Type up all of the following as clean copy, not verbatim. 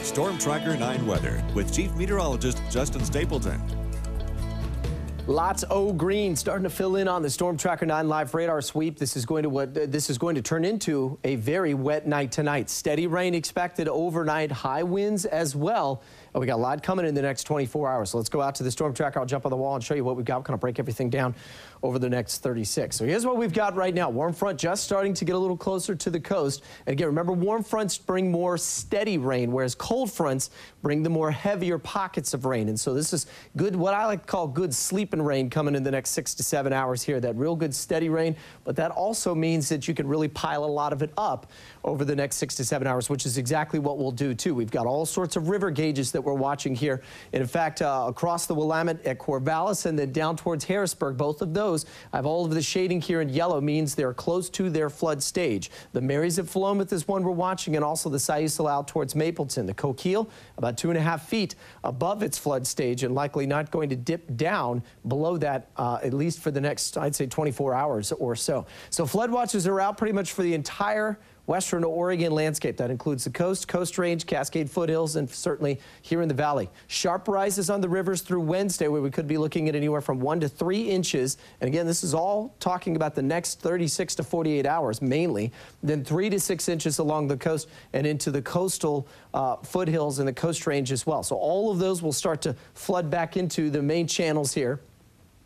Storm Tracker 9 weather with Chief Meteorologist Justin Stapleton. Lots of green starting to fill in on the Storm Tracker 9 live radar sweep. This is going to turn into a very wet night tonight. Steady rain expected overnight, high winds as well. And we got a lot coming in the next 24 hours. So let's go out to the Storm Tracker. I'll jump on the wall and show you what we've got. We're going to break everything down over the next 36. So here's what we've got right now. Warm front just starting to get a little closer to the coast. And again, remember, warm fronts bring more steady rain, whereas cold fronts bring the more heavier pockets of rain. And so this is good, what I like to call good sleeping rain coming in the next 6 to 7 hours here. That real good steady rain, but that also means that you can really pile a lot of it up over the next 6 to 7 hours, which is exactly what we'll do too. We've got all sorts of river gauges that we're watching here. And in fact, across the Willamette at Corvallis and then down towards Harrisburg, both of those, I have all of the shading here in yellow, means they're close to their flood stage. The Marys at Philomath is one we're watching, and also the Sayusil out towards Mapleton. The Coquille about 2.5 feet above its flood stage and likely not going to dip down below that at least for the next, I'd say, 24 hours or so. So flood watches are out pretty much for the entire western Oregon landscape. That includes the coast range, Cascade foothills, and certainly here in the valley. Sharp rises on the rivers through Wednesday, where we could be looking at anywhere from 1 to 3 inches. And again, this is all talking about the next 36 to 48 hours mainly. Then 3 to 6 inches along the coast and into the coastal foothills and the coast range as well. So all of those will start to flood back into the main channels here.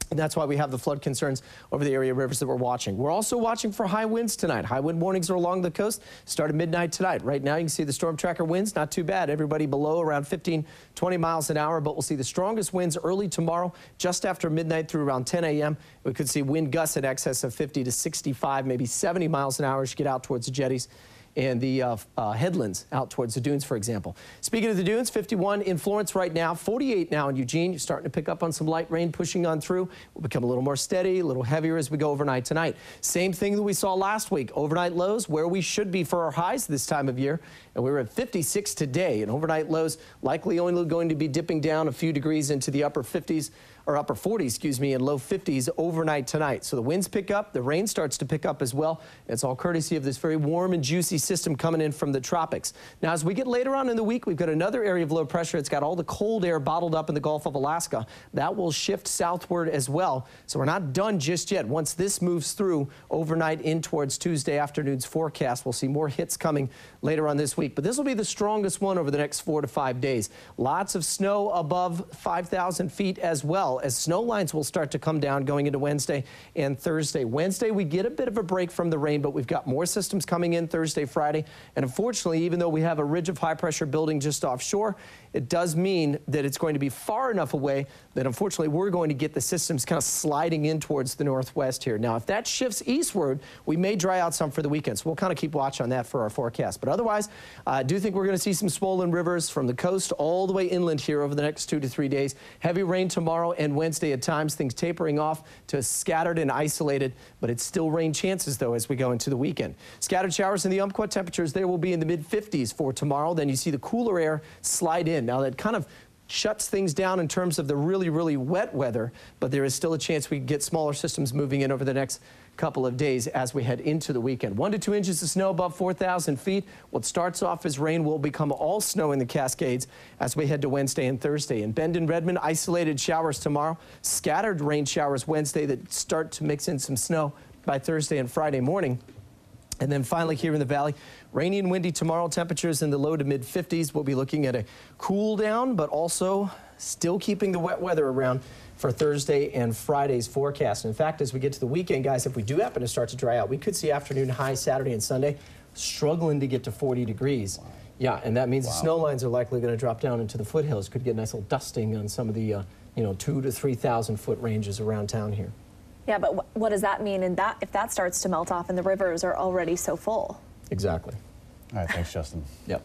And that's why we have the flood concerns over the area rivers that we're watching. We're also watching for high winds tonight. High wind warnings are along the coast. Start at midnight tonight. Right now you can see the Storm Tracker winds, not too bad. Everybody below around 15, 20 miles an hour. But we'll see the strongest winds early tomorrow, just after midnight through around 10 a.m. We could see wind gusts in excess of 50 to 65, maybe 70 miles an hour as you get out towards the jetties and the headlands out towards the dunes, for example. Speaking of the dunes, 51 in Florence right now, 48 now in Eugene. You're starting to pick up on some light rain pushing on through. Will become a little more steady, a little heavier as we go overnight tonight. Same thing that we saw last week. Overnight lows where we should be for our highs this time of year. And we were at 56 today, and overnight lows likely only going to be dipping down a few degrees into the upper 50s, or upper 40s, excuse me, and low 50s overnight tonight. So the winds pick up, the rain starts to pick up as well. It's all courtesy of this very warm and juicy system coming in from the tropics. Now, as we get later on in the week, we've got another area of low pressure. It's got all the cold air bottled up in the Gulf of Alaska. That will shift southward as well. So we're not done just yet. Once this moves through overnight in towards Tuesday afternoon's forecast, we'll see more hits coming later on this week. But this will be the strongest one over the next 4 to 5 days. Lots of snow above 5,000 feet as well, as snow lines will start to come down going into Wednesday and Thursday. Wednesday, we get a bit of a break from the rain, but we've got more systems coming in Thursday, Friday. And unfortunately, even though we have a ridge of high pressure building just offshore, it does mean that it's going to be far enough away that unfortunately we're going to get the systems kind of sliding in towards the northwest here. Now, if that shifts eastward, we may dry out some for the weekend. So we'll kind of keep watch on that for our forecast. But otherwise, I do think we're going to see some swollen rivers from the coast all the way inland here over the next 2 to 3 days. Heavy rain tomorrow and Wednesday at times, things tapering off to scattered and isolated, but it's still rain chances though as we go into the weekend. Scattered showers in the Umpqua. Temperatures there will be in the mid-50s for tomorrow. Then you see the cooler air slide in. Now that kind of shuts things down in terms of the really, really wet weather, but there is still a chance we get smaller systems moving in over the next couple of days as we head into the weekend. 1 to 2 inches of snow above 4,000 feet. What starts off as rain will become all snow in the Cascades as we head to Wednesday and Thursday. In Bend and Redmond, isolated showers tomorrow. Scattered rain showers Wednesday that start to mix in some snow by Thursday and Friday morning. And then finally here in the valley, rainy and windy tomorrow. Temperatures in the low to mid 50s. We'll be looking at a cool down, but also still keeping the wet weather around for Thursday and Friday's forecast. And in fact, as we get to the weekend, guys, if we do happen to start to dry out, we could see afternoon highs Saturday and Sunday struggling to get to 40 degrees. Wow. Yeah, and that means the snow lines are likely going to drop down into the foothills. Could get a nice little dusting on some of the 2,000 to 3,000 foot ranges around town here. Yeah, but what does that mean if that starts to melt off and the rivers are already so full? Exactly. All right, thanks, Justin. Yep.